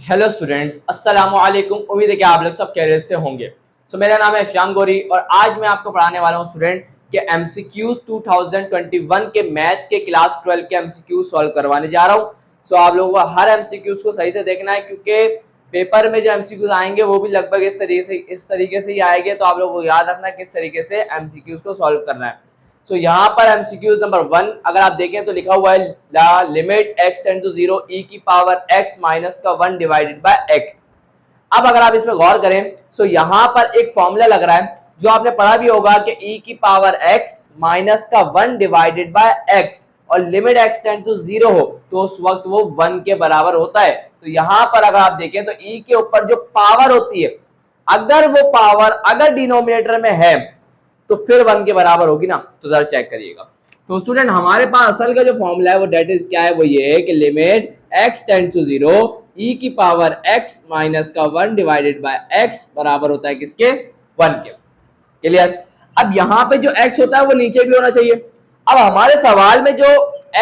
Hello students, अस्सलाम वालेकुम। उम्मीद है कि आप लोग सब खैरियत से होंगे। मेरा नाम है इस्लाम गौरी और आज मैं आपको पढ़ाने वाला हूँ स्टूडेंट के एमसीक्यूज 2021 के मैथ के क्लास 12 के एमसीक्यूज सॉल्व करवाने जा रहा हूँ। आप लोगों को हर एमसीक्यूज को सही से देखना है क्योंकि पेपर में जो एमसीक्यूज आएंगे वो भी लगभग इस तरीके से ही आएंगे। तो आप लोगों को याद रखना है किस तरीके से एमसीक्यूज को सॉल्व करना है। यहाँ पर एमसीक्यूज नंबर 1 अगर आप देखें तो लिखा हुआ है the limit x tend to 0 e की पावर x माइनस का 1 डिवाइडेड बाय x। अब अगर आप इसमें गौर करें तो यहाँ पर एक फॉर्मूला लग रहा है जो आपने पढ़ा भी होगा कि e की पावर x माइनस का 1 डिवाइडेड बाय x और लिमिट x टेंड टू 0 हो तो उस वक्त वो 1 के बराबर होता है। तो यहाँ पर अगर आप देखें तो e के ऊपर जो पावर होती है अगर वो पावर अगर डिनोमिनेटर में है तो फिर 1 के बराबर होगी ना। तो जरा चेक करिएगा। तो स्टूडेंट हमारे पास असल का जो फॉर्मूला है वो डेट इज क्या है, वो ये है कि limit x tend to 0 e की पावर x माइनस का 1 डिवाइडेड बाय x बराबर होता है किसके, 1 के। क्लियर। अब यहाँ पे जो x होता है वो नीचे भी होना चाहिए। अब हमारे सवाल में जो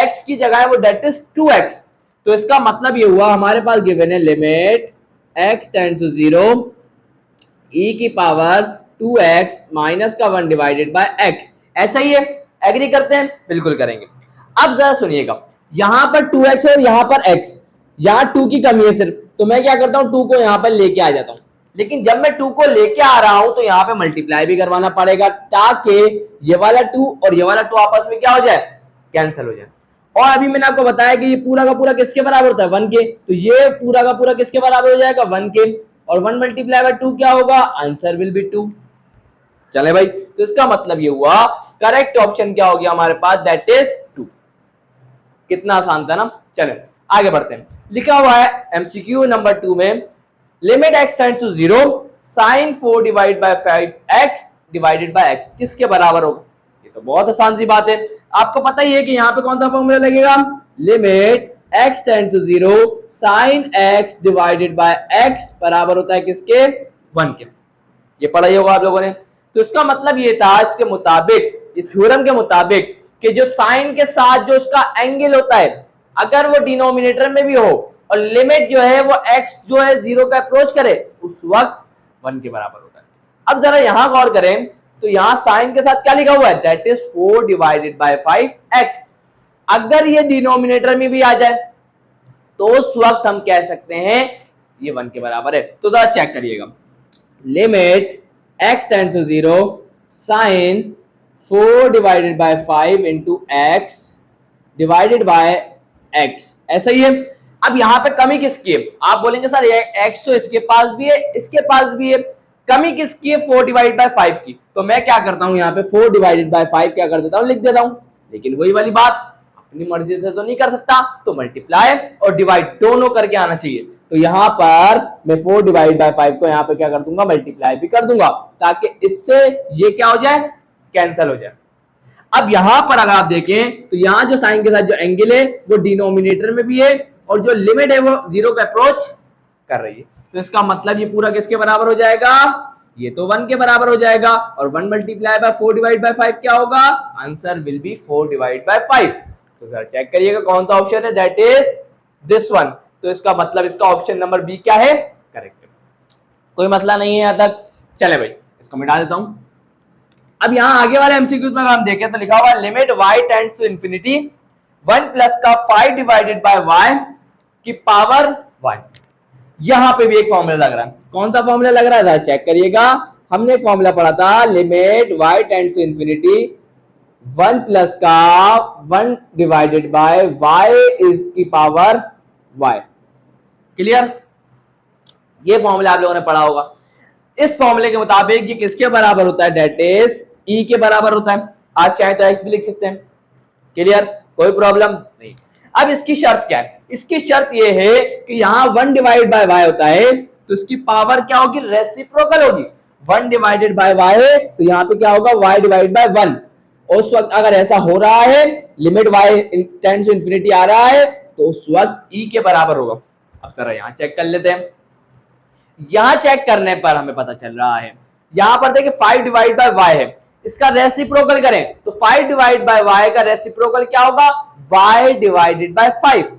x की जगह है वो डेट इज 2x। तो इसका मतलब ये हुआ हमारे पास गिवन है limit x tend to 0 e की पावर 2x माइनस का 1 डिवाइडेड बाय x। ऐसा ही है, एग्री करते हैं? बिल्कुल करेंगे। अब जरा सुनिएगा, यहां पर 2x है और यहां पर x, यहां 2 की कमी है सिर्फ, तो मैं क्या करता हूं 2 को यहां पर लेके आ जाता हूं। लेकिन जब मैं 2 को लेके आ रहा हूं तो यहां पे मल्टीप्लाई भी करवाना पड़ेगा ताकि ये वाला 2 और ये वाला 2 आपस में क्या हो जाए, कैंसिल हो जाए। और अभी मैंने आपको बताया कि ये पूरा का पूरा किसके बराबर होता है, 1 के। तो ये पूरा का पूरा किसके बराबर हो जाएगा, 1 के। और 1 मल्टीप्लाई बाय 2 क्या होगा, आंसर विल बी 2। चले भाई, तो इसका मतलब ये हुआ करेक्ट ऑप्शन क्या हो गया हमारे पास, दैट इज 2। कितना आसान था ना। चले आगे बढ़ते हैं। लिखा हुआ है एमसीक्यू नंबर 2 में limit x tend to 0 sin 4 divide by 5x divided by x किसके बराबर होगा। ये तो बहुत आसान सी बात है, आपको पता ही है कि यहाँ पे कौन सा फॉर्मूला लगेगा, limit x tend to 0 sin x divided by x बराबर होता है किसके, 1 के। ये पढ़ा ही होगा आप लोगों ने। तो इसका मतलब ये था, इसके मुताबिक, ये थ्योरम के मुताबिक, कि जो साइन के साथ जो उसका एंगल होता है अगर वो डिनोमिनेटर में भी हो और लिमिट जो है वो x जो है 0 का अप्रोच करे उस वक्त 1 के बराबर होता है। अब जरा यहां गौर करें तो यहां साइन के साथ क्या लिखा हुआ है, that is 4 divided bye 5x। अगर ये डिनोमिनेटर में भी आ जाए तो उस वक्त हम कह सकते हैं ये 1 के बराबर है। तो जरा चेक करिएगा, limit x tend to 0 sin 4 divided by 5 into x divided by x। ऐसा ही है। अब यहाँ पे कमी किसकी है, आप बोलेंगे सर ये x तो इसके पास भी है इसके पास भी है, कमी किसकी है, 4 डिवाइड बाय 5 की। तो मैं क्या करता हूँ यहाँ पे 4 डिवाइडेड बाय 5 क्या कर देता हूँ, लिख देता हूँ। लेकिन वही वाली बात, अपनी मर्जी से तो नहीं कर सकता, तो मल्टीप्लाई और डिवाइड दोनों करके आना चाहिए। तो यहाँ पर मैं 4 डिवाइड बाय 5 को यहाँ पे क्या कर दूंगा, मल्टीप्लाई भी कर दूंगा ताकि इससे ये क्या हो जाए, कैंसिल हो जाए। अब यहां पर अगर आप देखें तो यहां जो साइन के साथ जो एंगल है वो डिनोमिनेटर में भी है और जो लिमिट है वो 0 का अप्रोच कर रही है। तो इसका मतलब ये पूरा किसके बराबर हो जाएगा, ये तो 1 के बराबर हो जाएगा। और 1 मल्टीप्लाई बाय 4 डिवाइड बाय 5 क्या होगा, answer will be 4 divide by 5। तो जरा चेक करिएगा कौन सा ऑप्शन है, दैट इज दिस वन। तो इसका मतलब इसका ऑप्शन नंबर बी क्या है, करेक्ट है। कोई मसला नहीं है यहां तक। चले भाई इसको मिटा देता हूं। अब यहां आगे वाले एमसीक्यूज में हम देखें तो लिखा हुआ है limit y tends to infinity 1 plus का 5 डिवाइडेड बाय y की पावर y। यहां पे भी एक फॉर्मूला लग रहा है, कौन सा फॉर्मूला लग रहा है, चेक करिएगा। हमने एक फॉर्मूला पढ़ा था, limit y tends to infinity 1 plus का 1 डिवाइडेड बाय y इज की पावर y। क्लियर। ये फॉर्मूला आप लोगों ने पढ़ा होगा। इस फॉर्मूले के मुताबिक ये किसके बराबर होता है, डेट इज e के बराबर होता है। आप चाहे तो x भी लिख सकते हैं। क्लियर, कोई प्रॉब्लम नहीं। अब इसकी शर्त क्या है, इसकी शर्त ये है कि यहाँ 1 डिवाइड बाय y होता है तो इसकी पावर क्या होगी, रेसिप्रोकल होगी। 1 डिवाइडेड बाय y है तो यहाँ पे क्या होगा, y डिवाइड बाय 1। उस वक्त अगर ऐसा हो रहा है, limit y tends to infinity आ रहा है तो उस वक्त e के बराबर होगा। अब जरा यहाँ चेक कर लेते हैं। यहां चेक करने पर हमें पता चल रहा है, यहां पर देखिए 5 डिवाइड बाय y है, इसका रेसिप्रोकल करें तो 5 डिवाइड बाय y का रेसिप्रोकल क्या होगा, y डिवाइडेड बाय 5।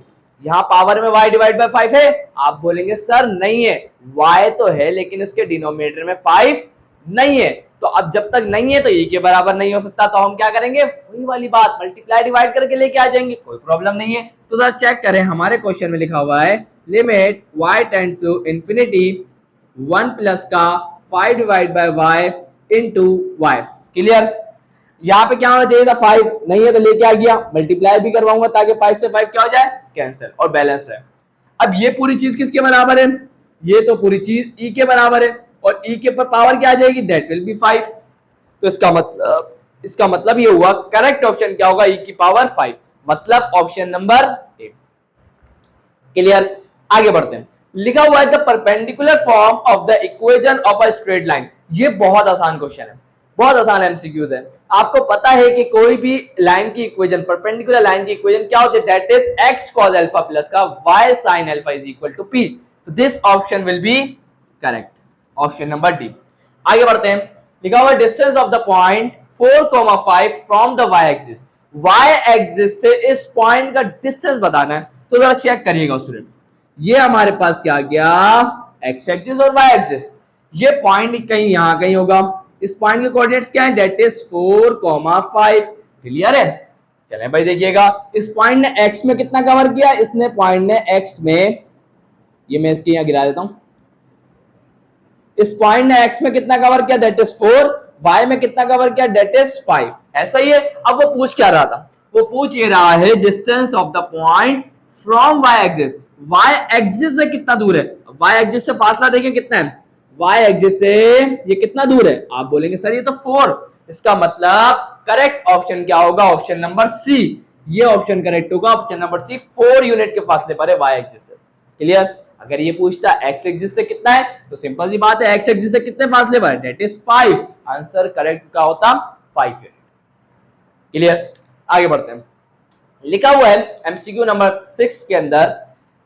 यहाँ पावर में y डिवाइड बाय 5 है, आप बोलेंगे सर नहीं है, y तो है लेकिन उसके डिनोमिनेटर में 5 नहीं है। तो अब जब तक नहीं है तो ये के बराबर नहीं हो सकता, तो हम क्या करेंगे, वही वाली बात मल्टीप्लाई डिवाइड करके लेके आ जाएंगे, कोई प्रॉब्लम नहीं है। तो जरा चेक करें, हमारे क्वेश्चन में लिखा हुआ है limit y tends to infinity 1 plus का 5 divide by y into y। Clear? यहाँ पे क्या होना चाहिए था, 5 नहीं है तो लेके आ गया, मल्टीप्लाई भी करवाऊंगा ताकि 5 से 5 क्या हो जाए, कैंसिल और बैलेंस रहे। अब ये पूरी चीज किसके बराबर है, ये तो पूरी चीज e के बराबर है और e के ऊपर पावर क्या आ जाएगी, दैट विल बी 5। तो इसका मतलब ये हुआ करेक्ट ऑप्शन क्या होगा, e की पावर 5, मतलब ऑप्शन नंबर ए। क्लियर? आगे बढ़ते हैं। लिखा हुआ है the perpendicular form of the equation of a straight line. ये बहुत आसान क्वेश्चन है, बहुत आसान एमसीक्यूज है। आपको पता है कि कोई भी लाइन की इक्वेशन, परपेंडिकुलर लाइन की इक्वेशन क्या होती है, that is x cos alpha plus का y sin alpha is equal to p। तो this option will be correct, option number D. आगे बढ़ते हैं। लिखा हुआ distance of the point 4,5 from the y axis. y axis से इस point का डिस्टेंस बताना है, तो जरा चेक करिएगा स्टूडेंट, ये हमारे पास क्या आ गया, x एक्सिस और y एक्सिस। ये पॉइंट कहीं यहां कहीं होगा, इस पॉइंट के कोऑर्डिनेट्स क्या है, दैट इज 4,5। क्लियर है? चलें भाई देखिएगा, इस पॉइंट ने x में कितना कवर किया, इसने पॉइंट ने x में, ये मैं इसके यहां गिरा देता हूं, इस पॉइंट ने x में कितना कवर किया, दैट इज 4, y में कितना कवर किया, दैट इज 5। ऐसा ही है। अब वो पूछ क्या रहा था, वो पूछ ये रहा है distance of the point from y axis. y axis से कितना दूर है, y एक्सिस से फासला देखिए कितना है, y एक्सिस से ये कितना दूर है, आप बोलेंगे सर ये तो 4। इसका मतलब करेक्ट ऑप्शन क्या होगा, ऑप्शन नंबर सी। ये ऑप्शन करेक्ट होगा, ऑप्शन नंबर सी, 4 यूनिट के फासले पर है y एक्सिस से। क्लियर? अगर ये पूछता x एक्सिस से कितना है, तो सिंपल सी बात है, x एक्सिस से कितने फासले पर है, दैट इज 5। आंसर करेक्ट का होता 5 यूनिट। क्लियर? आगे बढ़ते हैं। लिखा हुआ है एमसीक्यू नंबर 6 के अंदर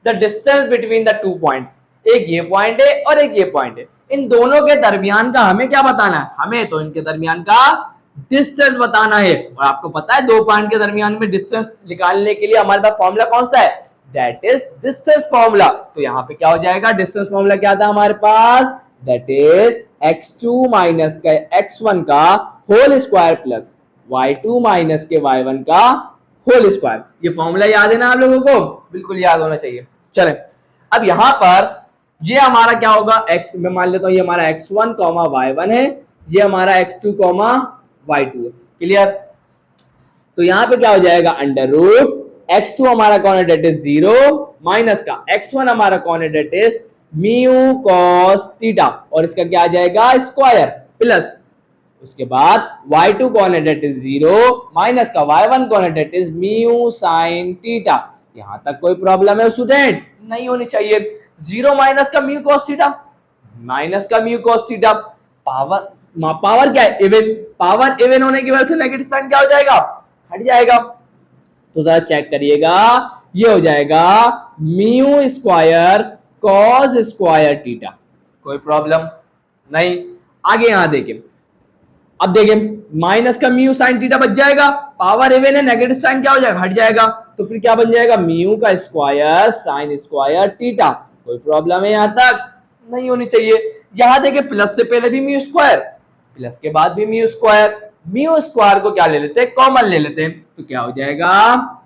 the distance between the 2 points. एक ये पॉइंट है और एक ये पॉइंट है, इन दोनों के दरमियान का हमें क्या बताना है, हमें तो इनके दरमियान का डिस्टेंस बताना है। और आपको पता है 2 पॉइंट के दरमियान में डिस्टेंस निकालने के लिए हमारे पास फॉर्मूला कौन सा है, दैट इज डिस्टेंस फॉर्मूला। तो यहाँ पे क्या हो जाएगा, डिस्टेंस फॉर्मूला क्या था हमारे पास, दैट इज x2 माइनस का x1 का whole square plus y2 minus के y1 का होल स्क्वायर। ये फॉर्मूला याद है ना आप लोगों को, बिल्कुल याद होना चाहिए। चलें, अब यहां पर ये हमारा क्या होगा, x में मान लेता हूं ये हमारा x1 y1 है, ये हमारा x2 y2 है। क्लियर? तो यहां पे क्या हो जाएगा, अंडर रूट x2 हमारा कौन है, डेट इज 0 माइनस का x1 हमारा कौन है, that is mu cos theta, और इसका क्या आ जाएगा, स्क्वायर प्लस उसके बाद y2 कौन है, डेट इज 0 माइनस का y1 कौन है, that is mu sin theta. यहां तक कोई प्रॉब्लम है स्टूडेंट, नहीं होनी चाहिए। 0 माइनस का म्यू cos थीटा, माइनस का म्यू cos थीटा, पावर क्या है, इवन, पावर इवन होने की वजह से नेगेटिव साइन क्या हो जाएगा, हट जाएगा। तो जरा चेक करिएगा, ये हो जाएगा mu square cos square theta, कोई प्रॉब्लम नहीं। आगे यहां देखिए, अब देखिए माइनस का म्यू साइन थीटा बच जाएगा, पावर इवन है, नेगेटिव साइन क्या हो जाएगा, हट जाएगा। तो फिर क्या बन जाएगा, म्यू का स्क्वायर साइन स्क्वायर थीटा, कोई प्रॉब्लम है यहां तक, नहीं होनी चाहिए। यहां देखिए प्लस से पहले भी म्यू स्क्वायर, प्लस के बाद भी म्यू स्क्वायर को क्या ले लेते हैं, कॉमन ले लेते हैं, तो क्या हो जाएगा,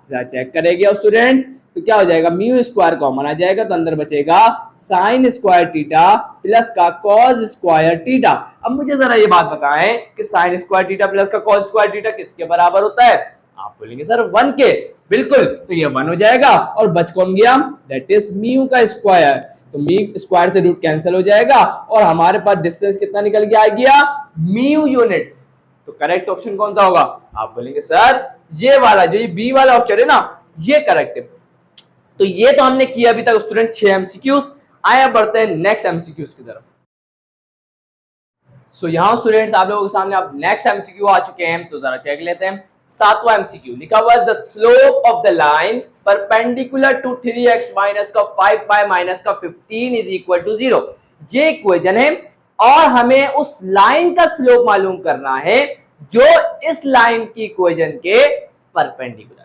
जरा चेक करेंगे स्टूडेंट, तो क्या हो जाएगा, म्यू स्क्वायर कॉमन आ जाएगा, तो अंदर बचेगा साइन स्क्वायर थीटा प्लस का कॉस स्क्वायर थीटा। अब मुझे जरा ये बात बताएं कि साइन स्क्वायर थीटा प्लस का कॉस स्क्वायर थीटा किसके बराबर होता है, आप बोलेंगे सर 1 के, बिल्कुल। तो ये 1 हो जाएगा और बच कौन गया, दैट इज म्यू का स्क्वायर, तो म्यू स्क्वायर से रूट कैंसिल हो जाएगा और हमारे पास डिस्टेंस कितना निकल के आ गया, म्यू यूनिट्स। तो करेक्ट ऑप्शन कौन सा होगा, आप बोलेंगे सर ये वाला, जो ये बी वाला ऑप्शन है ना, ये करेक्ट है। तो ये तो हमने किया अभी तक स्टूडेंट 6 एमसीक्यूज। आए बढ़ते हैं नेक्स्ट एमसीक्यूज की तरफ। सो यहां स्टूडेंट्स आप लोगों के सामने अब नेक्स्ट एमसीक्यू आ चुके हैं, तो जरा चेक लेते हैं। 7वां एमसीक्यू लिखा हुआ है the slope of the line perpendicular to 3x minus का 5 बाय माइनस का 15 इज इक्वल टू 0। ये इक्वेशन है और हमें उस लाइन का स्लोप मालूम करना है जो इस लाइन की इक्वेशन के परपेंडिकुलर।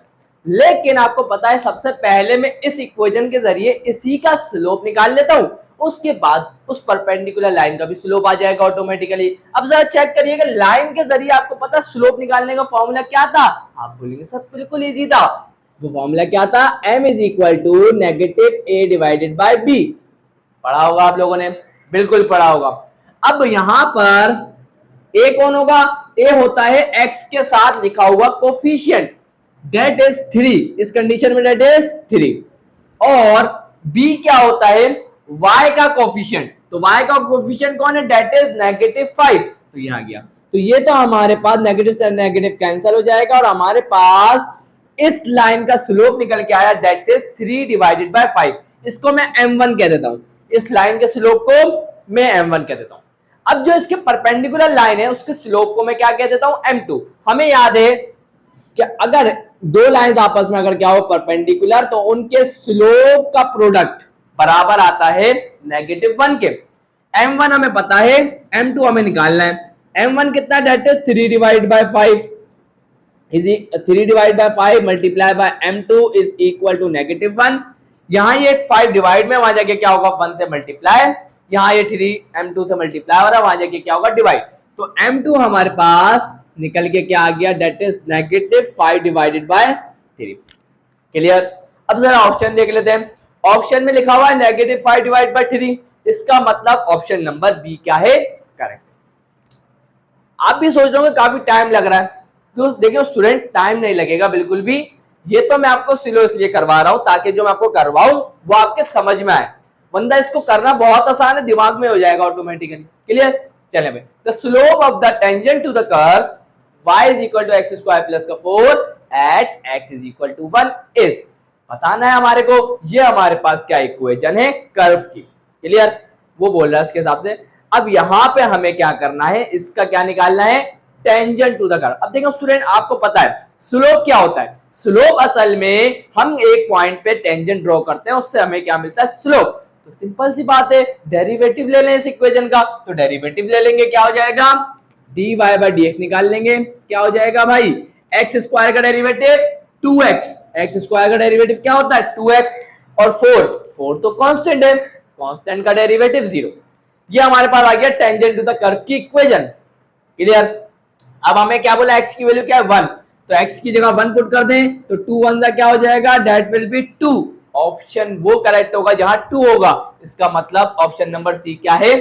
लेकिन आपको पता है सबसे पहले मैं इस इक्वेशन के जरिए इसी का स्लोप निकाल लेता हूं, उसके बाद उस परपेंडिकुलर लाइन का भी स्लोप आ जाएगा ऑटोमेटिकली। अब जरा चेक करिएगा लाइन के जरिए आपको पता स्लोप निकालने का फॉर्मूला क्या था, आप बोलेंगे सर बिल्कुल इजी था। वो फॉर्मूला क्या था, m is equal to negative a divided by b। पढ़ा होगा आप लोगों ने, बिल्कुल पढ़ा होगा। अब यहां पर a कौन होगा, a होता है x के साथ लिखा हुआ कोफिशिएंट, डेट इज 3, इस कंडीशन में डेट इज 3, और b क्या होता है, y का कोफिशिएंट, तो y का कोफिशिएंट कौन है, डेट इज -5, तो ये आ गया। तो ये तो हमारे पास नेगेटिव से नेगेटिव कैंसिल हो जाएगा और हमारे पास इस लाइन का स्लोप निकल के आया, डेट इज 3 डिवाइडेड बाय 5। इसको मैं m1 कह देता हूं, इस लाइन के स्लोप को मैं m1 कह देता हूं। अब जो इसके परपेंडिकुलर लाइन है उसके स्लोप को मैं क्या कह देता हूं, m2। हमें याद है कि अगर दो लाइंस आपस में अगर क्या हो परपेंडिकुलर, तो उनके स्लोप का प्रोडक्ट बराबर आता है -1 के। m1 हमें पता है, m2 हमें निकालना है। m1 कितना, that is 3 divide by 5 is 3 divide by 5 multiply by m2 is equal to -1। यहां ये 5 डिवाइड में, वहां जाके क्या होगा 1 से मल्टीप्लाई, यहां ये 3 m2 से मल्टीप्लाई हो रहा है, वहां जाके क्या होगा डिवाइड। तो m2 हमारे पास निकल के क्या आ गया, that is -5 divided by 3। Clear. अब जरा ऑप्शन देख लेते हैं। ऑप्शन में लिखा हुआ है -5 डिवाइड बाय 3, इसका मतलब ऑप्शन नंबर बी क्या है, करेक्ट। आप भी सोच रहे होंगे काफी टाइम लग रहा है, तो देखिए स्टूडेंट टाइम नहीं लगेगा बिल्कुल भी, ये तो मैं आपको स्लो इसलिए करवा रहा हूं ताकि जो मैं आपको करवाऊं वो आपके समझ में आए, वरना इसको करना बहुत आसान है, दिमाग में हो जाएगा ऑटोमेटिकली। क्लियर। चले भाई, the slope of the tangent to the curve y is equal to x square plus का 4 at x is equal to 1 is, बताना है हमारे को, ये हमारे पास क्या इक्वेशन है कर्व की। क्लियर। वो बोल रहा है इसके हिसाब से। अब यहां पे हमें क्या करना है, इसका क्या निकालना है, टेंजेंट टू द कर्व। अब देखो स्टूडेंट आपको पता है स्लोप क्या होता है, स्लोप असल में हम एक पॉइंट पे टेंजेंट ड्रॉ करते हैं, उससे हमें क्या मिलता है, स्लोप। तो सिंपल सी बात है, डेरिवेटिव ले लें इस इक्वेशन का, तो डेरिवेटिव ले लेंगे, क्या हो जाएगा, dy by dx निकाल लेंगे, क्या हो जाएगा भाई, एक्स स्क्वायर का डेरिवेटिव 2x, एक्स स्क्वायर का डेरिवेटिव क्या होता है 2x, और 4 तो कांस्टेंट है, कांस्टेंट का डेरिवेटिव 0। ये हमारे पास आ गया टेंजेंट टू द कर्व की इक्वेशन। क्लियर। अब हमें क्या बोला, x की वैल्यू क्या है 1, तो x की जगह 1 पुट कर दें, तो 2 1 का क्या हो जाएगा, दैट विल बी 2। ऑप्शन वो करेक्ट होगा जहां 2 होगा, इसका मतलब ऑप्शन नंबर सी क्या है।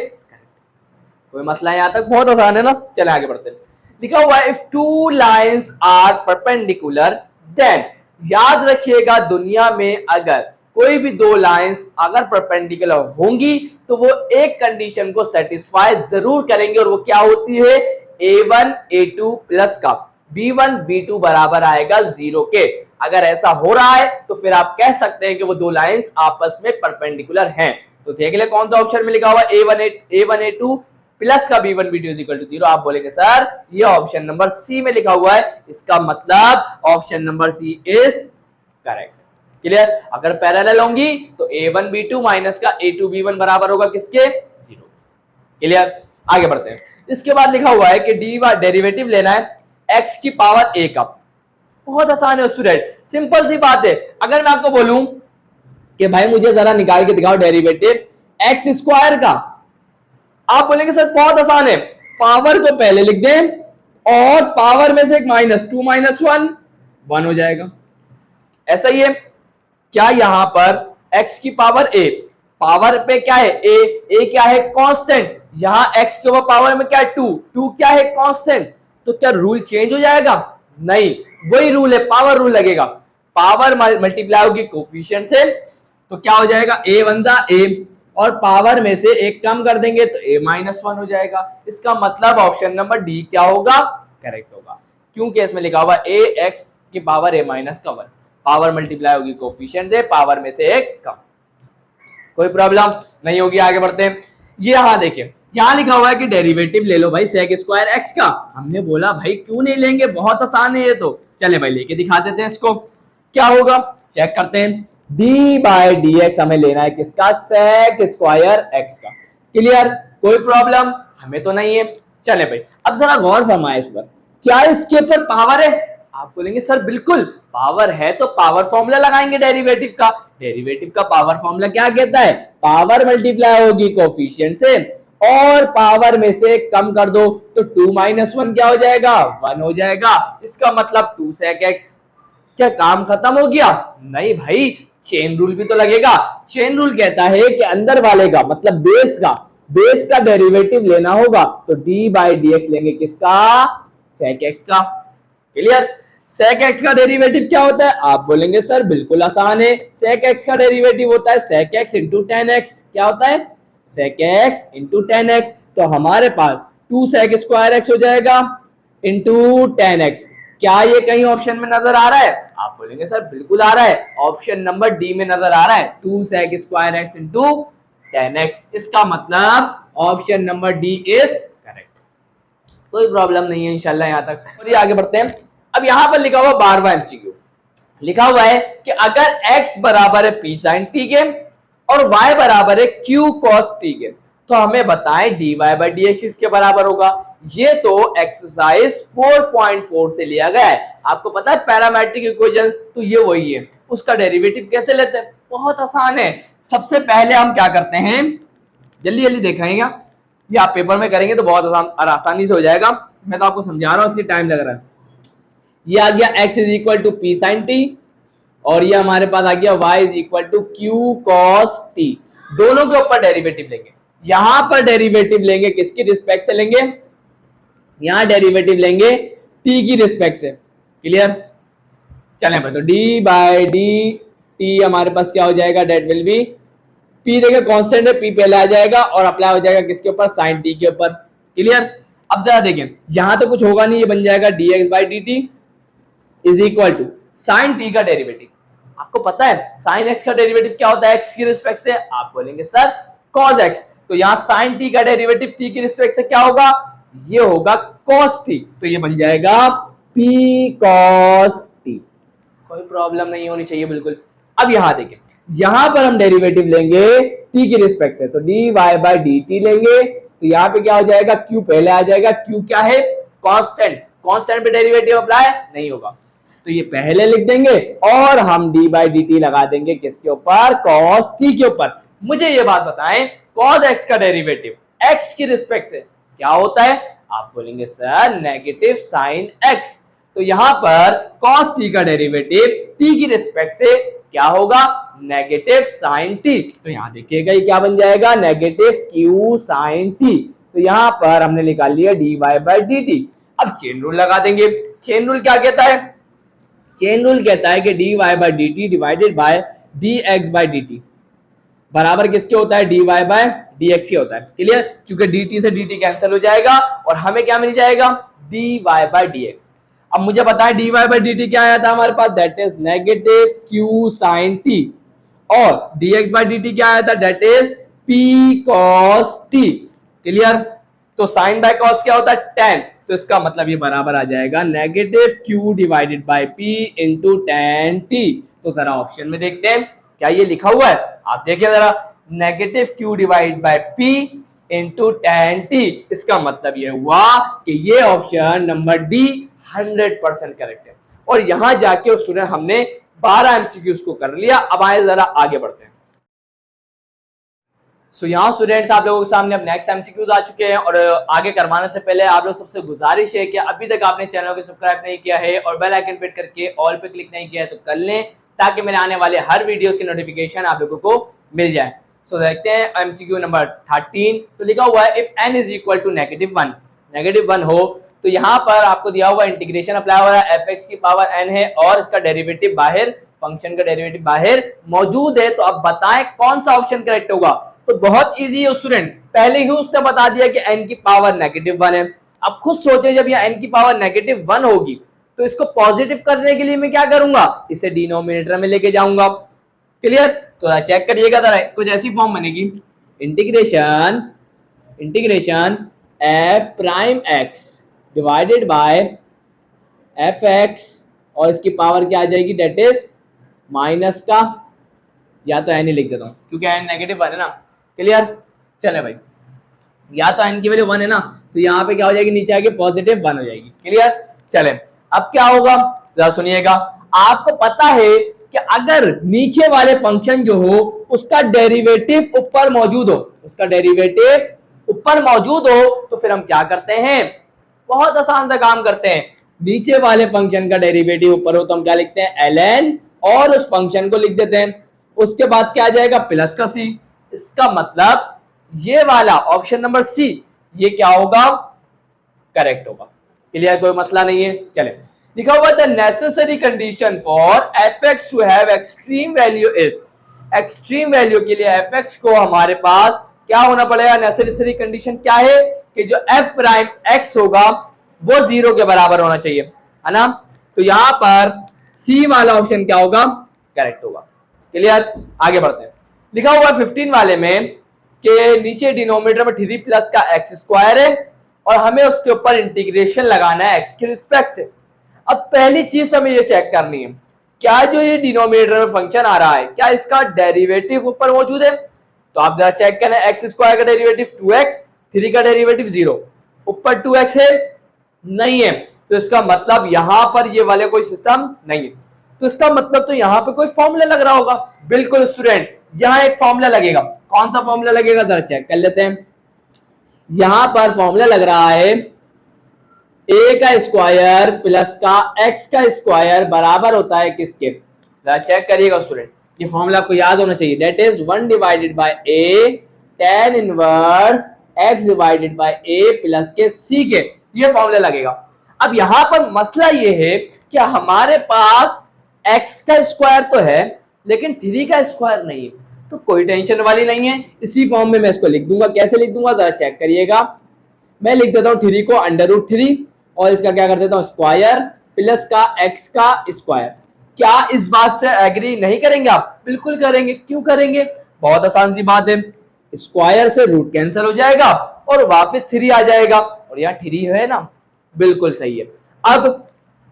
कोई मसला है यहां तक, बहुत आसान है ना। चले आगे बढ़ते हैं। लिखा हुआ है if two lines are perpendicular then, याद रखिएगा दुनिया में अगर कोई भी दो लाइंस अगर परपेंडिकुलर होंगी तो वो एक कंडीशन को सेटिस्फाई जरूर करेंगे, और वो क्या होती है, a1 a2 प्लस का b1 b2 बराबर आएगा 0 के। अगर ऐसा हो रहा है तो फिर आप कह सकते हैं कि वो दो लाइंस आपस में परपेंडिकुलर हैं। तो देख ले कौन सा ऑप्शन में लिखा हुआ a1 a2 प्लस का b1 b2 is equal to 0। आप बोलेंगे सर ये ऑप्शन नंबर सी में लिखा हुआ है, इसका मतलब option number C is correct. Clear. अगर पैरेलल होंगी तो a1 b2 माइनस का a2 b1 बराबर होगा किसके, 0। क्लियर। आगे बढ़ते हैं। इसके बाद लिखा हुआ है कि डी डेरिवेटिव लेना है x की पावर a का। बहुत आसान है स्टूडेंट, सिंपल सी बात है। अगर मैं आपको बोलूं कि भाई मुझे जरा निकाल के दिखाओ डेरिवेटिव एक्स स्क्वायर का, आप बोलेंगे सर बहुत आसान है, पावर को पहले लिख दें और पावर में से एक माइनस, 2 माइनस 1 1 हो जाएगा। ऐसा ही है क्या, यहां पर x की पावर a, पावर पे क्या है a क्या है कांस्टेंट, यहां x के ऊपर पावर में क्या है 2 क्या है कांस्टेंट, तो क्या रूल चेंज हो जाएगा, नहीं, वही रूल है, पावर रूल लगेगा। पावर मल्टीप्लाई होगी कोफिशिएंट से, तो क्या हो जाएगा a वन जा a, और पावर में से एक कम कर देंगे तो a माइनस 1 हो जाएगा। इसका मतलब ऑप्शन नंबर डी क्या होगा, करेक्ट होगा, क्योंकि इसमें लिखा हुआ a x की पावर a माइनस का 1, पावर मल्टीप्लाई होगी कोफिशिएंट से, पावर में से एक कम, कोई प्रॉब्लम नहीं होगी। आगे बढ़ते हैं। ये यहां देखिए, यहां लिखा हुआ है कि डेरिवेटिव ले लो भाई सेक स्क्वायर एक्स का। हमने बोला भाई क्यों नहीं लेंगे, बहुत आसान है ये तो, चले भाई लेके दिखा देते हैं इसको। क्या होगा चेक करते हैं, डी बाई डी एक्स हमें लेना है किसका, सेक स्क्वायर एक्स का। क्लियर, कोई प्रॉब्लम हमें तो नहीं है। चले भाई अब जरा गौर फरमाए इस पर, क्या इसके ऊपर पावर है, आप बोलेंगे सर बिल्कुल, पावर है तो पावर फॉर्मूला लगाएंगे डेरिवेटिव का। डेरिवेटिव का पावर फॉर्मूला क्या कहता है? पावर मल्टीप्लाई होगी कोफिशिएंट से और पावर में से कम कर दो तो 2 - 1 क्या हो जाएगा? 1 हो जाएगा। इसका मतलब 2 sec x। क्या काम खत्म हो गया? नहीं भाई, चेन रूल भी तो लगेगा। चेन रूल कहता है कि अंदर वाले का मतलब बेस का डेरिवेटिव लेना होगा, तो d/dx लेंगे किसका? sec x का। क्लियर? sec x का डेरिवेटिव क्या होता है? आप बोलेंगे सर बिल्कुल आसान है, sec x का डेरिवेटिव होता है sec x into tan x। क्या होता है? sec x into tan x। तो हमारे पास 2 sec square x हो जाएगा into tan x। क्या ये कहीं ऑप्शन में नजर आ रहा है? आप बोलेंगे सर बिल्कुल आ रहा है, ऑप्शन नंबर डी में नजर आ रहा है, 2 sec square x into tan x। इसका मतलब option number D is correct. कोई प्रॉब्लम नहीं है इंशाल्लाह यहां तक। और ये आगे बढ़ते हैं। अब यहां पर लिखा हुआ 12वां एमसीक्यू लिखा हुआ है कि अगर x बराबर है p sin t के और y बराबर है q cos t के, तो हमें बताएं dy by dx इसके बराबर होगा। ये तो एक्सरसाइज 4.4 से लिया गया है। आपको पता है पैरामेट्रिक इक्वेशन, तो ये वही है। उसका डेरिवेटिव कैसे लेते हैं? बहुत आसान है। सबसे पहले हम क्या करते हैं, जल्दी जल्दी देखेंगे, ये आप पेपर में करेंगे तो बहुत आसानी से हो जाएगा। मैं तो आपको समझा रहा हूं इसलिए टाइम लग रहा है। ये आ गया x is equal to P sine T और ये हमारे पास आ गया y is equal to Q cos T. दोनों के ऊपर डेरिवेटिव लेंगे। यहां पर डेरिवेटिव लेंगे किसकी रिस्पेक्ट से लेंगे? यहां डेरिवेटिव लेंगे t की रिस्पेक्ट से। क्लियर? चलें भाई, तो d बाय डी टी हमारे पास क्या हो जाएगा? डेट विल बी p, देखिए कांस्टेंट है, p पहले आ जाएगा और अप्लाई हो जाएगा किसके ऊपर? साइन t के ऊपर। क्लियर? अब जरा देखें, यहां तो कुछ होगा नहीं, ये बन जाएगा dx by dt is equal to sine t का डेरिवेटिव। आपको पता है साइन x का डेरिवेटिव क्या होता है x की रिस्पेक्ट से? आप बोलेंगे सर cos x। तो यहां साइन t का डेरिवेटिव t की रिस्पेक्ट से क्या होगा? ये होगा cos t। तो ये बन जाएगा p cos t। कोई प्रॉब्लम नहीं होनी चाहिए बिल्कुल। अब यहां देखें, यहां पर हम डेरिवेटिव लेंगे t की रिस्पेक्ट से, तो dy बाई dt लेंगे। तो यहां पे क्या हो जाएगा? q पहले आ जाएगा। q क्या है? कांस्टेंट। कांस्टेंट पे डेरिवेटिव अप्लाई नहीं होगा, तो ये पहले लिख देंगे और हम d बाई dt लगा देंगे किसके ऊपर? cos t के ऊपर। मुझे ये बात बताएं, cos x का डेरिवेटिव x की रिस्पेक्ट से क्या होता है? आप बोलेंगे सर नेगेटिव साइन x। तो यहां पर cos t का डेरिवेटिव t की रिस्पेक्ट से क्या होगा? Negative sine t। तो यहां देखिएगा ये क्या बन जाएगा? Negative q sine t। तो यहां पर हमने निकाल लिया dy बाई dt। अब चेन रूल लगा देंगे। चेन रूल क्या कहता है? चेन रूल कहता है कि dy by dt divided by dx by dt बराबर किसके होता है? dy बाय dx के होता है। क्लियर? क्योंकि dt से dt कैंसिल हो जाएगा और हमें क्या मिल जाएगा? dy by dx। अब मुझे बताएं dy बाय dt क्या आया था हमारे पास? That is negative q sin t और dx बाय dt क्या आया था? That is p cos t। Clear? तो साइन बाय कॉस क्या होता है? tan। तो इसका मतलब ये बराबर आ जाएगा negative q divided by p into tan t। तो जरा ऑप्शन में देखते हैं क्या ये लिखा हुआ है। आप देखिए जरा, negative q divide by p into tan t। इसका मतलब ये हुआ कि ये ऑप्शन नंबर डी 100% करेक्ट है। और यहां जाके उस स्टूडेंट हमने 12 एमसीक्यूज को कर लिया। अब आए जरा आगे बढ़ते हैं। सो यहाँ स्टूडेंट्स आप लोगों के सामने अब नेक्स्ट एमसीक्यूज आ चुके हैं और आगे करवाने से पहले आप लोग सबसे गुजारिश है कि अभी तक आपने चैनल को सब्सक्राइब नहीं किया है और बेल आइकन पे करके ऑल पे क्लिक नहीं किया है तो कर लें, ताकि मेरे आने वाले हर वीडियोस की नोटिफिकेशन आप लोगों को मिल जाए। सो देखते हैं एमसीक्यू नंबर 13। तो लिखा हुआ है if n is equal to -1 हो, तो यहाँ पर आपको दिया हुआ इंटीग्रेशन अप्लाई हो रहा है, fx की पावर n है और इसका डेरिवेटिव बाहर, फंक्शन का डेरिवेटिव बाहर मौजूद है। तो अब बताएं कौन सा ऑप्शन करेक्ट होगा। तो बहुत इजी है स्टूडेंट, पहले ही उसने बता दिया कि n की पावर -1 है। अब खुद सोचे जब ये n की पावर -1 होगी तो इसको पॉजिटिव करने के लिए मैं क्या करूंगा? इसे डिनोमिनेटर में लेके जाऊंगा। क्लियर? तो चेक करिएगा जरा, कुछ ऐसी फॉर्म बनेगी, integration f prime x divided bye fx और इसकी पावर क्या आ जाएगी? डेट इज माइनस का, या तो n ही लिख देता हूं क्योंकि n -1 है ना। क्लियर? चले भाई, या तो n की वैल्यू 1 है ना, तो यहाँ पे क्या हो जाएगी? नीचे आके +1 हो जाएगी। क्लियर? चले अब क्या होगा? जरा सुनिएगा, आपको पता है कि अगर नीचे वाले फंक्शन जो हो उसका डेरिवेटिव ऊपर मौजूद हो, उसका डेरिवेटिव ऊपर मौजूद हो, तो फिर हम क्या करते हैं, बहुत आसान सा काम करते हैं, नीचे वाले फंक्शन का डेरिवेटिव ऊपर हो तो हम क्या लिखते हैं, ln, और उस फंक्शन को लिख देते हैं, उसके बाद क्या आ जाएगा, प्लस का c। इसका मतलब ये वाला ऑप्शन नंबर सी, ये क्या होगा, करेक्ट होगा। क्लियर, कोई मसला नहीं है। चले, लिखा हुआ the necessary condition for fx to have extreme value is, extreme value के लिए fx को हमारे पास क्या होना पड़ेगा, नेसेसरी कंडीशन क्या है कि जो f प्राइम x होगा वो 0 के बराबर होना चाहिए, है ना। तो यहां पर सी वाला ऑप्शन क्या होगा, करेक्ट होगा। क्लियर, आगे बढ़ते हैं। लिखा हुआ 15 वाले में कि नीचे डिनोमिनेटर में 3 प्लस का एक्स स्क्वायर है और हमें उसके ऊपर इंटीग्रेशन लगाना है एक्स के रिस्पेक्ट से। अब पहली चीज हमें ये चेक करनी है, क्या जो ये डिनोमिनेटर में फंक्शन आ रहा है क्या इसका डेरिवेटिव ऊपर मौजूद है। तो आप जरा चेक करें, एक्स स्क्वायर का डेरिवेटिव 2x, 3 का डेरिवेटिव 0, ऊपर 2x है, नहीं है, तो इसका मतलब यहां पर ये वाले कोई सिस्टम नहीं है। तो इसका मतलब तो यहां पे कोई फॉर्मूला लग रहा होगा। बिल्कुल स्टूडेंट, यहां एक फॉर्मूला लगेगा। कौन सा फॉर्मूला लगेगा, जरा चेक कर लेते हैं। यहां पर फॉर्मूला लग रहा है a का स्क्वायर प्लस का x का स्क्वायर बराबर होता है किसके, जरा चेक करिएगा स्टूडेंट, ये फॉर्मूला आपको याद होना चाहिए, that is 1 divided bye a tan inverse x divided bye a plus के c के, ये फॉर्मूला लगेगा। अब यहां पर मसला ये है कि हमारे पास x का स्क्वायर तो है लेकिन 3 का स्क्वायर नहीं है, तो कोई टेंशन वाली नहीं है, इसी फॉर्म में मैं इसको लिख दूंगा। कैसे लिख दूंगा, जरा चेक करिएगा। मैं लिख देता हूं 3 को √3 और इसका क्या कर देता हूं, स्क्वायर प्लस का x का स्क्वायर। क्या इस बात से एग्री नहीं करेंगे आप, बिल्कुल करेंगे। क्यों करेंगे, बहुत आसान सी बात है, स्क्वायर से रूट कैंसिल हो जाएगा और वापस 3 आ जाएगा, और यहाँ 3 है ना, बिल्कुल सही है। अब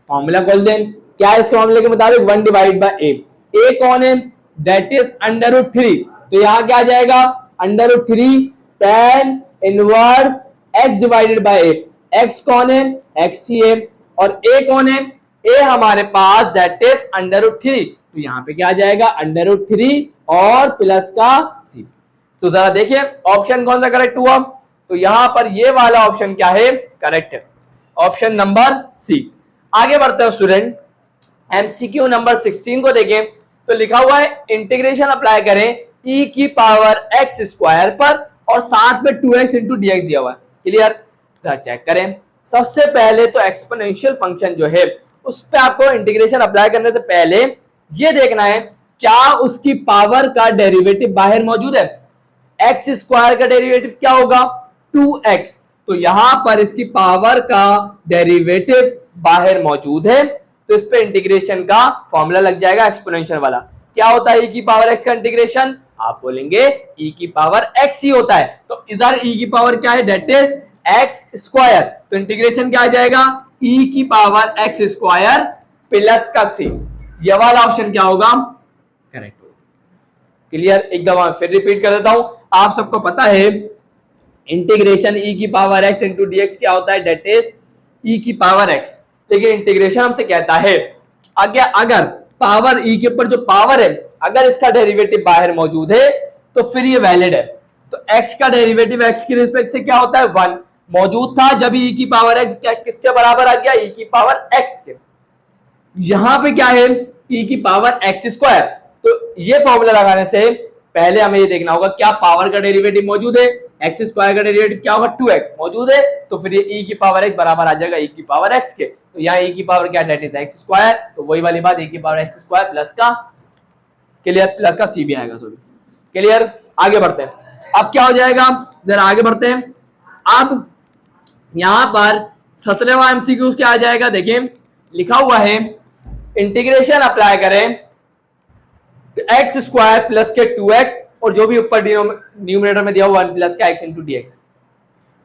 फॉर्मूला खोल दें, क्या है इस फॉर्मूले के मुताबिक 1 डिवाइड बाय a कौन है, दैट इज √3, तो यहां क्या आ जाएगा, √3 tan inverse x divided bye a, x कौन है, x ही है, और a कौन है, a हमारे पास दैट इज √3, तो यहां पे क्या आ जाएगा, √3 और प्लस का c। तो जरा देखिए ऑप्शन कौन सा करेक्ट हुआ, तो यहां पर ये वाला ऑप्शन क्या है, करेक्ट है, ऑप्शन नंबर सी। आगे बढ़ते हैं स्टूडेंट, एमसीक्यू नंबर 16 को देखें, तो लिखा हुआ है इंटीग्रेशन अप्लाई करें e की पावर x स्क्वायर पर और साथ में 2x इंटू डी एक्स दिया हुआ है। क्लियर, जरा चेक करें। सबसे पहले तो एक्सपोनेंशियल फंक्शन जो है उस पर आपको इंटीग्रेशन अप्लाई करने से पहले ये देखना है क्या उसकी पावर का डेरिवेटिव बाहर मौजूद है। एक्स स्क्वायर का डेरिवेटिव क्या होगा, 2x, तो यहां पर इसकी पावर का डेरिवेटिव बाहर मौजूद है, तो इस पे इंटीग्रेशन का फॉर्मूला लग जाएगा एक्सपोनेंशियल वाला। क्या होता है e की पावर x का इंटीग्रेशन, आप बोलेंगे e की पावर x ही होता है, तो इधर e की पावर क्या है, दैट इज x स्क्वायर, तो इंटीग्रेशन क्या आ जाएगा, e की पावर x स्क्वायर प्लस का c, ये वाला ऑप्शन क्या होगा, करेक्ट होगा। क्लियर, एक दफा फिर रिपीट कर देता हूं, आप सबको पता है इंटीग्रेशन e की power x into D x क्या होता है, दैट इज e की पावर x, लेकिन इंटीग्रेशन हमसे कहता है अगर पावर e के ऊपर जो पावर है अगर इसका डेरिवेटिव बाहर मौजूद है तो फिर ये वैलिड है। तो x का डेरिवेटिव x के रिस्पेक्ट से क्या होता है, 1 मौजूद था जब e की पावर x किसके बराबर आ गया, e की पावर x के। यहां पे क्या है, e की पावर x स्क्वायर, तो ये फॉर्मूला लगाने से पहले हमें ये देखना होगा क्या पावर का डेरिवेटिव मौजूद है, एक्स स्क्वायर का डेरिवेटिव क्या होगा, 2x मौजूद है, तो फिर ये e की पावर x बराबर आ जाएगा e की पावर x के, तो यहाँ e की पावर क्या, डेट इज x स्क्वायर, तो वही वाली बात e की पावर x स्क्वायर प्लस का, क्लियर, प्लस का c भी आएगा, सॉरी। क्लियर, आगे बढ़ते हैं। अब क्या हो जाएगा, जरा आगे बढ़ते हैं। अब यहां पर 17वां एमसीक्यू क्या आ जाएगा, देखिए लिखा हुआ है इंटीग्रेशन अप्लाई करें एक्स स्क्वायर प्लस के 2x और जो भी ऊपर न्यूमरेटर में दिया हुआ 1 प्लस का x इंटू डी एक्स,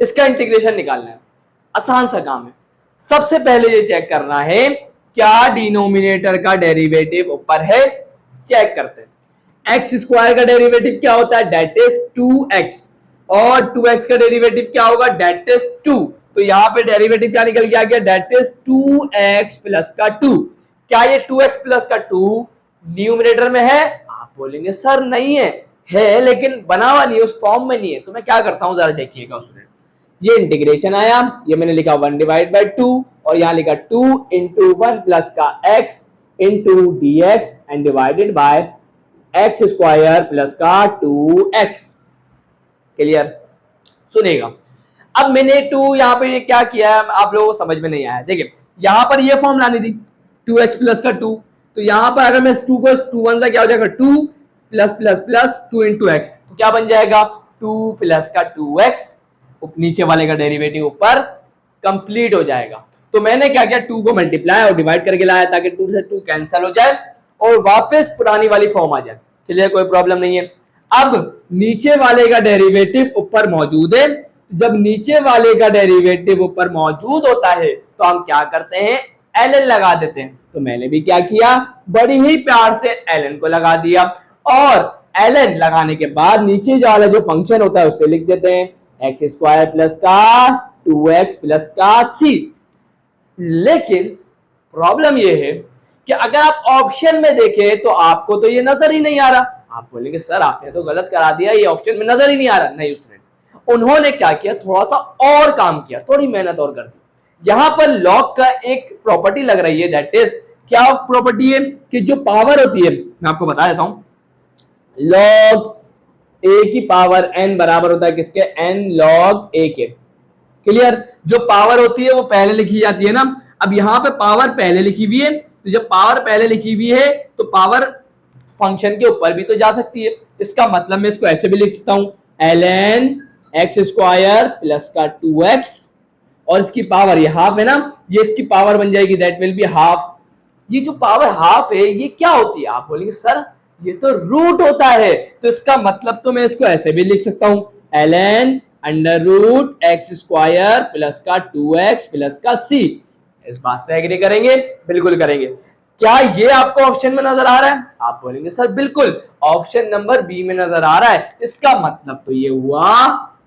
इसका इंटीग्रेशन निकालना है। आसान सा काम है। सबसे पहले ये चेक करना है क्या डिनोमिनेटर का डेरिवेटिव ऊपर है, चेक करते हैं। एक्स स्क्वायर का डेरिवेटिव क्या होता है, डेट इज 2x, और 2x का डेरिवेटिव क्या होगा, डेट इज 2, तो यहां पे डेरिवेटिव क्या निकल के आ गया, डेट इज 2x प्लस का 2। क्या ये 2x प्लस का 2 न्यूमरेटर में है? आप बोलेंगे सर नहीं है लेकिन बना हुआ नहीं है, उस फॉर्म में नहीं है। तो मैं क्या करता हूं जरा देखिएगा स्टूडेंट, ये इंटीग्रेशन आया, ये मैंने लिखा 1 डिवाइड बाई 2 और यहाँ लिखा 2 इंटू 1 प्लस का x into dx and divided by x square plus का 2x। क्लियर? सुनेगा, अब मैंने 2 यहाँ पे ये क्या किया है आप लोगों को समझ में नहीं आया। देखिए यहाँ पर ये फॉर्म लानी थी 2x प्लस का 2, तो यहाँ पर अगर मैं 2 को 2 1 क्या हो जाएगा 2 plus plus plus 2 into x, तो क्या बन जाएगा 2 प्लस का 2x, नीचे वाले का डेरिवेटिव ऊपर कंप्लीट हो जाएगा। तो मैंने क्या किया 2 को मल्टीप्लाई और डिवाइड करके लाया ताकि 2 से 2 कैंसिल हो जाए और वापस पुरानी वाली फॉर्म आ जाए। चलिए कोई प्रॉब्लम नहीं है। अब नीचे वाले का डेरिवेटिव ऊपर मौजूद है, जब नीचे वाले का डेरिवेटिव ऊपर मौजूद होता है तो हम क्या करते हैं ln लगा देते हैं। तो मैंने भी क्या किया बड़ी ही प्यार से ln को लगा दिया और ln लगाने के बाद नीचे वाला जो फंक्शन होता है उससे लिख देते हैं एक्स स्क्वायर प्लस का 2x प्लस का c। लेकिन प्रॉब्लम यह है कि अगर आप ऑप्शन में देखें तो आपको तो ये नजर ही नहीं आ रहा। आप बोलेंगे सर आपने तो गलत करा दिया, ये ऑप्शन में नजर ही नहीं आ रहा। नहीं स्टूडेंट, उन्होंने क्या किया थोड़ा सा और काम किया, थोड़ी मेहनत और कर दी। यहां पर लॉग का एक प्रॉपर्टी लग रही है, दैट इज क्या प्रॉपर्टी है कि जो पावर होती है मैं आपको बता देता हूं, लॉग a की पावर n बराबर होता है किसके n log a के। क्लियर? जो पावर होती है वो पहले लिखी जाती है ना, अब यहां पे पावर पहले लिखी हुई है, तो जब पावर पहले लिखी हुई है तो पावर फंक्शन के ऊपर भी तो जा सकती है। इसका मतलब मैं इसको ऐसे भी लिख सकता हूं ln एक्स स्क्वायर प्लस का 2x और इसकी पावर ये हाफ है ना, ये इसकी पावर बन जाएगी दैट विल बी हाफ। ये जो पावर हाफ है ये क्या होती है? आप बोलेंगे सर ये तो रूट होता है, तो इसका मतलब तो मैं इसको ऐसे भी लिख सकता हूं ln under root X square plus का 2x प्लस का c। इस बात से एग्री करेंगे? बिल्कुल करेंगे। क्या ये आपको ऑप्शन में नजर आ रहा है? आप बोलेंगे सर बिल्कुल ऑप्शन नंबर बी में नजर आ रहा है, इसका मतलब तो ये हुआ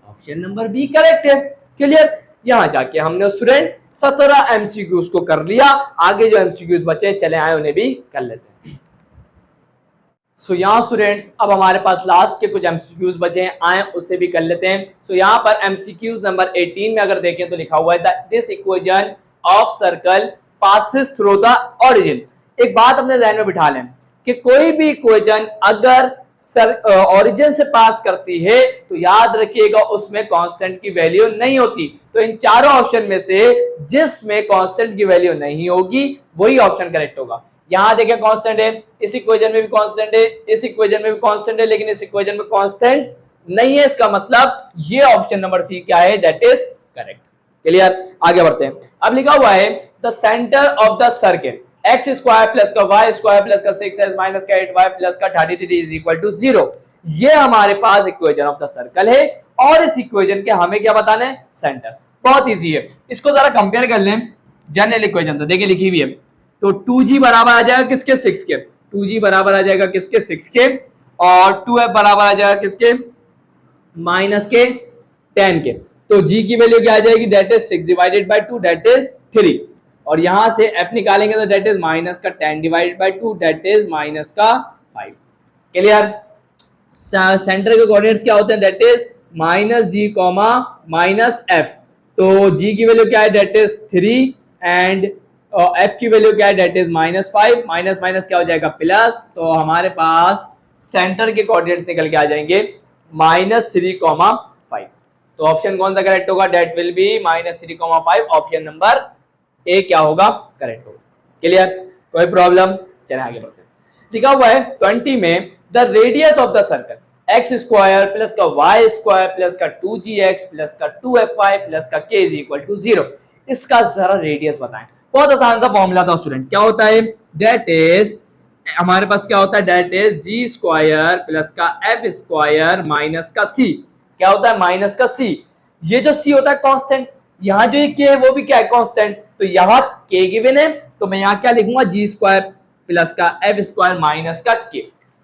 ऑप्शन नंबर बी करेक्ट है। क्लियर? यहां जाके हमने स्टूडेंट 17 एमसीक्यूज को कर लिया, आगे जो एमसीक्यूज बचे चले आए उन्हें भी कर लेते हैं। सो यहाँ स्टूडेंट्स अब हमारे पास लास्ट के कुछ एमसीक्यूज बचे हैं, आए उससे भी कर लेते हैं। सो यहाँ पर एमसीक्यूज नंबर 18 में अगर देखें तो लिखा हुआ है this equation of circle passes through the origin. एक बात अपने ध्यान में बिठा लें कि कोई भी इक्वेशन अगर ओरिजिन से पास करती है तो याद रखिएगा उसमें कांस्टेंट की वैल्यू नहीं होती। तो इन चारों ऑप्शन में से जिसमें कांस्टेंट की वैल्यू नहीं होगी वही ऑप्शन करेक्ट होगा। यहां देखें कांस्टेंट है, इस इक्वेशन में भी कांस्टेंट है, इस इक्वेशन में भी कांस्टेंट है, लेकिन इस इक्वेशन में कांस्टेंट नहीं है। इसका मतलब ये ऑप्शन नंबर सी क्या है? That is correct. क्लियर? आगे बढ़ते हैं। अब लिखा हुआ है the centre of the circle x square plus का वाई स्क्वायर प्लस का 6x माइनस का 8y प्लस का 33 इज इक्वल टू 0। ये हमारे पास इक्वेशन ऑफ द सर्कल है और इस इक्वेशन के हमें क्या बताना है? सेंटर। बहुत इजी है, इसको जरा कंपेयर कर लें जनरल इक्वेशन से। देखिए लिखी हुई है तो 2g बराबर आ जाएगा किसके? 6 के। 2g बराबर आ जाएगा किसके? 6 के। और 2f बराबर आ जाएगा किसके? माइनस के 10 के। तो g की वैल्यू क्या आ जाएगी? That is 6 divided by 2 that is 3। और यहां से f निकालेंगे तो दैट इज माइनस का 10 divided by 2 that is minus का 5। क्लियर? सेंटर के कोऑर्डिनेट्स क्या होते हैं? That is minus g comma minus f। तो g की वैल्यू क्या है? दैट इज 3 एंड f की वैल्यू क्या है? That is minus 5। Minus minus क्या हो जाएगा? प्लस। तो हमारे पास सेंटर के कोऑर्डिनेट्स निकल के आ जाएंगे माइनस 3 कॉमा 5। तो ऑप्शन कौन सा करेक्ट होगा? That will B minus 3 comma 5। Option number A क्या होगा? करेक्ट होगा। क्लियर? कोई प्रॉब्लम? चलिए आगे बढ़ते हैं। लिखा हुआ है 20 में the radius of the circle x square plus का वाई स्क्वायर प्लस का 2gx प्लस का 2fy प्लस का k इज इक्वल टू 0। इसका जरा रेडियस बताएं। बहुत आसान सा फॉर्मूला था स्टूडेंट। क्या होता है? दैट इज हमारे पास क्या होता है? That is g square plus का f स्क्वायर माइनस का c। क्या होता है? माइनस का c। ये जो c होता है कांस्टेंट, यहाँ जो ये k है वो भी क्या है? कांस्टेंट। तो यहाँ k गिवन है तो मैं यहाँ क्या लिखूंगा? g स्क्वायर प्लस का f स्क्वायर माइनस का k।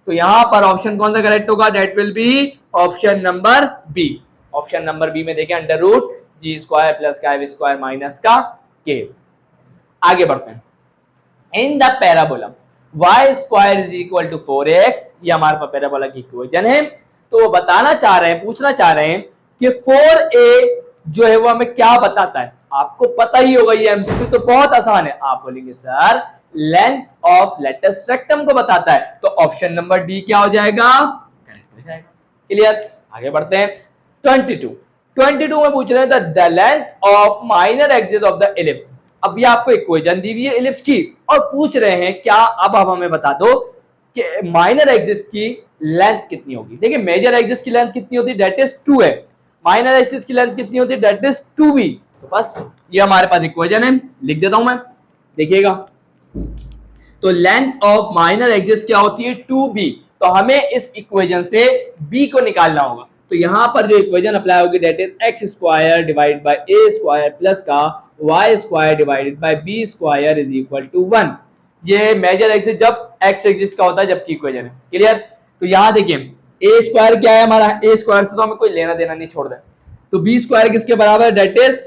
तो यहाँ पर ऑप्शन कौन सा करेक्ट होगा? That will be option number B. Option number B में देखें under root g square plus का f स्क्वायर माइनस का k। आगे बढ़ते हैं। In the parabola y square is equal to 4x, ये हमारे पास पैराबोला की इक्वेशन है। तो वो बताना चाह रहे हैं, पूछना चाह रहे हैं कि 4a जो है वो हमें क्या बताता है। आपको पता ही होगा, ये एमसीक्यू तो बहुत आसान है। आप बोलेंगे sir length of latus rectum को बताता है, तो ऑप्शन नंबर डी क्या हो जाएगा, करेक्ट हो जाएगा। क्लियर, आगे बढ़ते हैं। 22 में पूछ रहे हैं the length of minor axis of the ellipse. अब ये आपको इक्वेशन दी हुई है इलिप्स की और पूछ रहे हैं क्या, अब आप हमें बता दो कि माइनर एक्सिस की लेंथ कितनी होगी। देखिए मेजर एक्सिस की लेंथ कितनी होती है, दैट इज 2 है। माइनर एक्सिस की लेंथ कितनी होती है, दैट इज 2b। तो बस ये हमारे पास इक्वेशन है, लिख देता हूं मैं, देखिएगा। तो लेंथ ऑफ माइनर एक्सिस क्या होती है, 2b। तो हमें इस इक्वेशन से b को निकालना होगा। तो यहां पर जो इक्वेशन अप्लाई होगी that is X square divide by A square plus का Y square divided by B square is equal to 1। ये मेजर एक्सिस जब एक्स एक्सिस का होता है जबकि इक्वेशन है। क्लियर, तो यहां देखिए ए स्क्वायर क्या है हमारा, ए स्क्वायर से तो हमें कोई लेना देना नहीं, छोड़ दे। तो बी स्क्वायर किसके बराबर है, दैट इज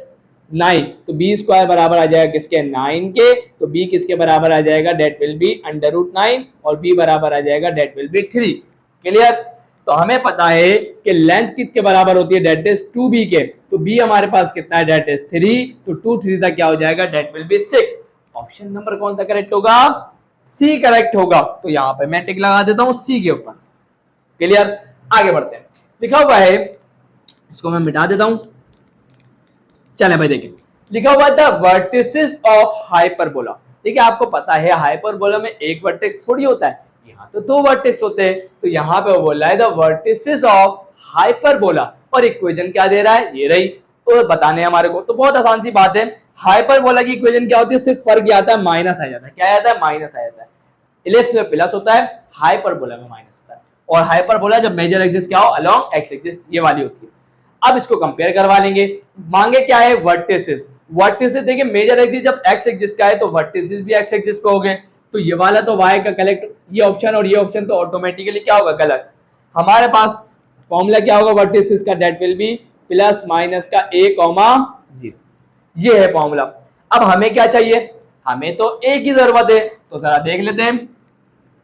9। तो बी स्क्वायर बराबर आ जाएगा किसके, 9 के। तो बी किसके बराबर आ जाएगा, that will be under root 9 और बी बराबर आ जाएगा दैट विल बी 3। क्लियर, तो हमें पता है कि लेंथ किसके बराबर होती है, दैट इज 2b के। तो b हमारे पास कितना है, दैट इज 3। तो 2 3 का क्या हो जाएगा, that will B 6। Option number कौन सा करेक्ट होगा, सी करेक्ट होगा। तो यहां पे मैं टिक लगा देता हूं सी के ऊपर। क्लियर, आगे बढ़ते हैं। लिखा हुआ है, इसको मैं मिटा देता हूं। चले भाई देखिए, लिखा हुआ द वर्टिसेस ऑफ हाइपरबोला। देखिए आपको पता है हाइपरबोला में एक वर्टेक्स थोड़ी होता है, यहाँ तो 2 वर्टेक्स होते हैं। तो यहाँ पे वो बोल रहा है द वर्टिसेस ऑफ हाइपरबोला, और इक्वेशन क्या दे रहा है, ये रही। तो बताने हमारे को तो बहुत आसान सी बात है। हाइपरबोला की इक्वेशन क्या होती है, सिर्फ फर्क क्या आता है, माइनस आ जाता है। क्या आता है, माइनस आ जाता है। इलिप्स में प्लस होता है, हाइपरबोला में माइनस होता है। और हाइपरबोला जब मेजर एक्सिस क्या हो, अलोंग एक्स एक्सिस, ये वाली होती है। अब इसको कंपेयर करवा लेंगे। मांगे क्या है, वर्टिसेस। वर्टिसेस देखिए मेजर एक्सिस जब एक्स एक्सिस का है तो वर्टिसेस भी एक्स एक्सिस पे हो गए। तो ये वाला तो वाई का कलेक्ट, ये ऑप्शन और ये ऑप्शन तो ऑटोमेटिकली क्या होगा, गलत। हमारे पास फॉर्मूला क्या होगा वर्टिसेस का, that will be plus minus का a,0। ये है फॉर्मूला। अब हमें क्या चाहिए, हमें तो a की जरूरत है। तो जरा देख लेते हैं।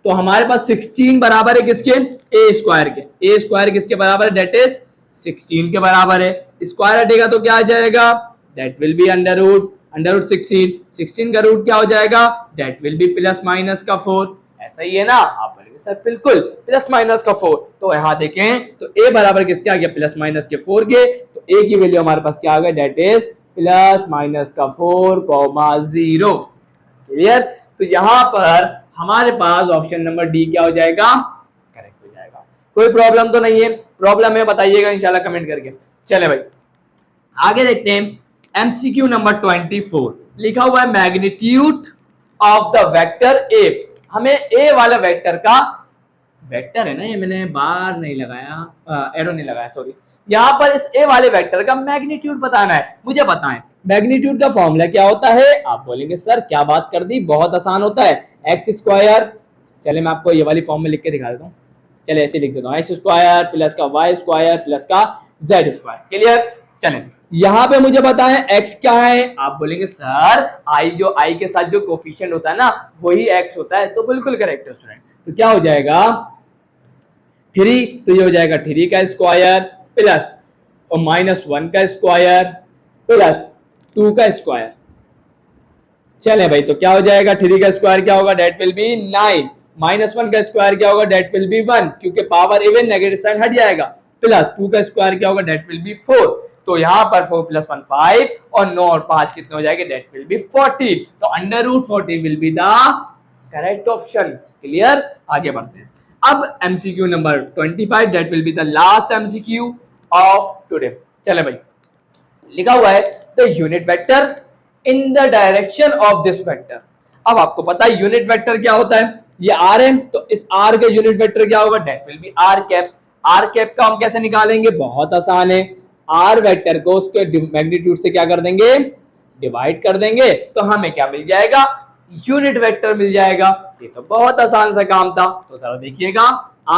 तो हमारे पास 16 बराबर है किसके, a स्क्वायर के। a स्क्वायर किसके बराबर है, दैट इज 16 के बराबर है। स्क्वायर हटेगा तो क्या आ जाएगा, that will be under root 16। 16 का रूट क्या हो जाएगा, that will be plus minus का 4। ऐसा ही है ना, आप बोलेंगे सर बिल्कुल प्लस माइनस का 4। तो यहाँ देखें तो a बराबर किसके आ गया, प्लस माइनस के 4 के। तो a की वैल्यू हमारे पास क्या आ गया, दैट इज प्लस माइनस का 4,0। क्लियर, तो यहाँ पर हमारे पास ऑप्शन नंबर डी क्या हो जाएगा, करेक्ट हो जाएगा। कोई प्रॉब्लम तो नहीं है, प्रॉब्लम है बताइएगा इंशाल्लाह कमेंट करके। चले भाई आगे देखते हैं। एमसीक्यू नंबर 24 लिखा हुआ है magnitude of the vector A. हमें ए वाला वेक्टर का, वेक्टर है ना ये, मैंने बार नहीं लगाया, एरो नहीं लगाया, सॉरी। यहाँ पर इस ए वाले वेक्टर का मैग्नीट्यूड बताना है। मुझे बताएं मैग्नीट्यूड का फॉर्मूला क्या होता है। आप बोलेंगे सर क्या बात कर दी, बहुत आसान होता है, एक्स स्क्वायर। चले मैं आपको ये वाली फॉर्म में लिख के दिखा देता हूँ। चले ऐसे लिख देता हूँ, एक्स स्क्वायर प्लस का वाई स्क्वायर प्लस का जेड स्क्वायर। क्लियर, चलें यहाँ पे मुझे बताएं x क्या है। आप बोलेंगे सर i, जो i के साथ जो कोफिशिएंट होता है ना वही x होता है। तो बिल्कुल करेक्ट है स्टूडेंट। तो क्या हो जाएगा 3, तो ये हो जाएगा 3 का स्क्वायर प्लस और -1 का स्क्वायर प्लस 2 का स्क्वायर। चले भाई तो क्या हो जाएगा, 3 का स्क्वायर क्या होगा, दैट विल बी 9। -1 का स्क्वायर क्या होगा, दैट विल बी 1, क्योंकि पावर इवन नेगेटिव साइन हट जाएगा। प्लस 2 का स्क्वायर क्या होगा, दैट विल बी 4। तो यहाँ पर 4 + 1 5 और 9 और 5 कितने हो जाएंगे, दैट विल बी 40। तो under root 40 will be the correct option. Clear, आगे बढ़ते हैं। अब MCQ number 25 that will be the last MCQ of today. चले भाई लिखा हुआ है the unit vector in the direction of this vector. अब आपको पता है यूनिट वेक्टर क्या होता है, ये r है। तो इस r के यूनिट वेक्टर क्या होगा, that will B r cap. r cap का हम कैसे निकालेंगे, बहुत आसान है। r वेक्टर को उसके मैग्नीट्यूड से क्या कर देंगे, डिवाइड कर देंगे। तो हमें क्या मिल जाएगा, यूनिट वेक्टर मिल जाएगा। ये तो बहुत आसान सा काम था। तो जरा देखिएगा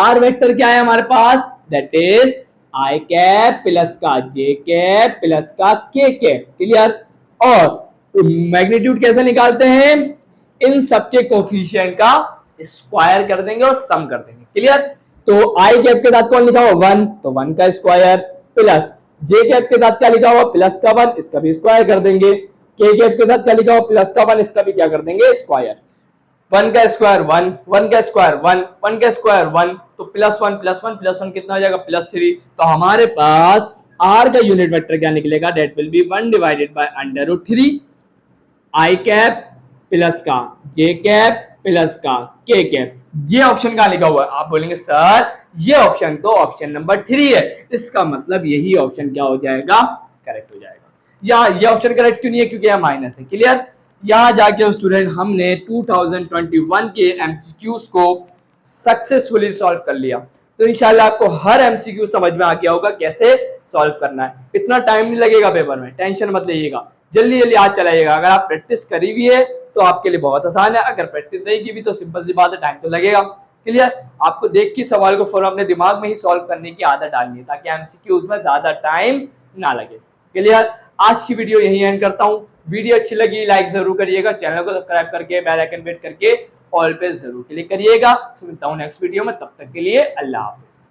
r वेक्टर क्या है हमारे पास, that is i cap plus का j कैप प्लस का k कैप। क्लियर, और मैग्नीट्यूड कैसे निकालते हैं, इन सबके कोफिशिएंट का स्क्वायर कर देंगे और सम कर देंगे। क्लियर? तो आई कैप के साथ कौन लिखा हुआ 1, तो 1 का स्क्वायर प्लस जे कैप के साथ क्या लिखा हुआ प्लस का 1, इसका भी स्क्वायर कर देंगे। के कैप के साथ क्या लिखा हुआ प्लस का 1, इसका भी क्या कर देंगे स्क्वायर। 1 का स्क्वायर 1, 1 का स्क्वायर 1, 1 का स्क्वायर 1, तो प्लस 1 प्लस 1 प्लस 1 कितना हो जाएगा +3। तो हमारे पास आर का यूनिट वेक्टर क्या निकलेगा, that will B 1 divided by √3 I cap plus का जे कैप प्लस का के कैप। ये ऑप्शन कहां लिखा हुआ है? आप बोलेंगे सर ये ऑप्शन तो ऑप्शन नंबर 3 है, इसका मतलब यही ऑप्शन क्या हो जाएगा, करेक्ट हो जाएगा। या ये ऑप्शन करेक्ट क्यों नहीं है? क्योंकि यह माइनस है। क्लियर? यहां जाके स्टूडेंट हमने 2021 के एमसीक्यूज को सक्सेसफुली सॉल्व कर लिया। तो इंशाल्लाह आपको हर एमसीक्यू समझ में आ गया होगा कैसे सॉल्व करना है। इतना टाइम नहीं लगेगा पेपर में, टेंशन मत लीजिएगा, जल्दी जल्दी आज चलाइएगा। अगर आप प्रैक्टिस करी हुई है तो आपके लिए बहुत आसान है, अगर प्रैक्टिस नहीं की भी तो सिंपल सी बात है, टाइम तो लगेगा। क्लियर? आपको देख के सवाल को फौरन अपने दिमाग में ही सॉल्व करने की आदत डालनी है ताकि एमसीक्यूज में ज्यादा टाइम ना लगे। क्लियर? आज की वीडियो यही एंड करता हूं। वीडियो अच्छी लगी लाइक जरूर करिएगा, चैनल को सब्सक्राइब करके बेल आइकन हिट करके ऑल पे जरूर क्लिक करिएगा। मिलता हूं नेक्स्ट वीडियो में, तब तक के लिए अल्लाह हाफिज।